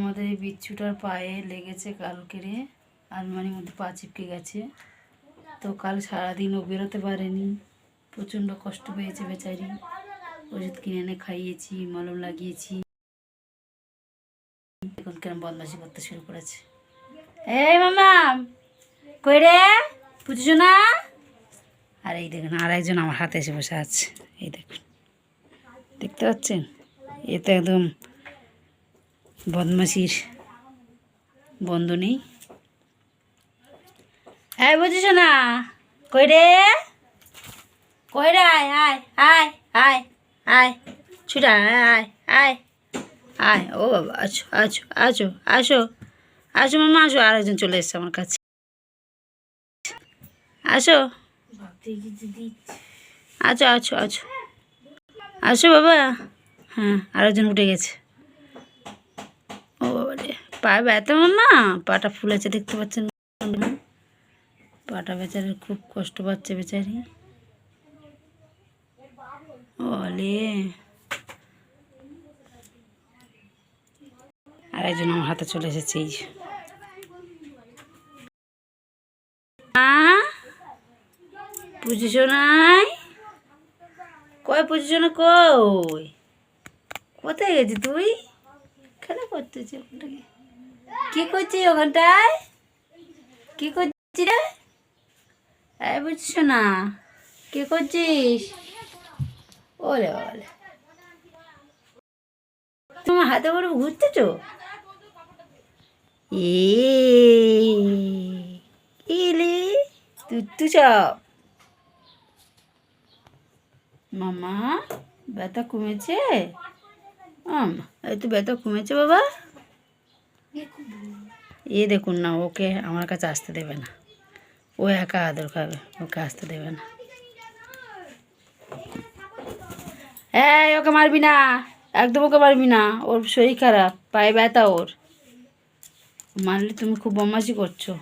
আমাদের এই বিচ্ছুটার পায়ে লেগেছে কালকেরে, আলমারির মধ্যে পা চিপকে গেছে। তো কাল সারাদিন ও বেরোতে পারেনি, প্রচণ্ড কষ্ট পেয়েছে বেচারি। ওষুধ কিনে এনে খাইয়েছি, মলম লাগিয়েছি। এখন কেমন বদমাশি করতে শুরু করেছে। এই মামা কই রে, বুঝছো না? আর এই দেখুন আর একজন আমার হাতে এসে বসে আছে। এই দেখুন, দেখতে পাচ্ছেন? এ তো একদম বদমাশির বন্ধ নেই। হ্যাঁ বুঝিস না? কই রে, কই রে? আয় আয় আয় আয় আয়, ছুটা আয় আয় আয়। ও বাবা, আছো আছো আছো আসো আসো মামা আসো। আরেকজন চলে এসছে আমার কাছে, আসো আছো আছো আছো আসো বাবা। হ্যাঁ আরেকজন উঠে গেছে। ও বাবা রে, পা ব্যথা মামা, পাটা ফুলেছে দেখতে পাচ্ছেন? পাটা বেচারির খুব কষ্ট পাচ্ছে বেচারি। ওলে আর একজন আমার হাতে চলে এসেছে। এই বুঝিস নাই? কই বুঝিস না? কই কোথায় গেছি তুই? খেলা করতেছি ওখানটায়। কি করছিস ওখানটায়? কি করছিস রে? এই বুঝিস না? কি করছিস? ওলে ওলে, তোমার হাতে করে ঘুরতেছো? এলে তুই সব মামা ব্যথা কমেছে? এই তো ব্যথা কমেছে বাবা। এ দেখুন না, ওকে আমার কাছে আসতে দেবে না। ও একা আদর খাবে, ওকে আসতে দেবে না। হ্যাঁ ওকে মারবি না, একদম ওকে মারবি না। ওর শরীর খারাপ, পায়ে ব্যথা ওর। মারলে তুমি খুব বদমাশি করছো।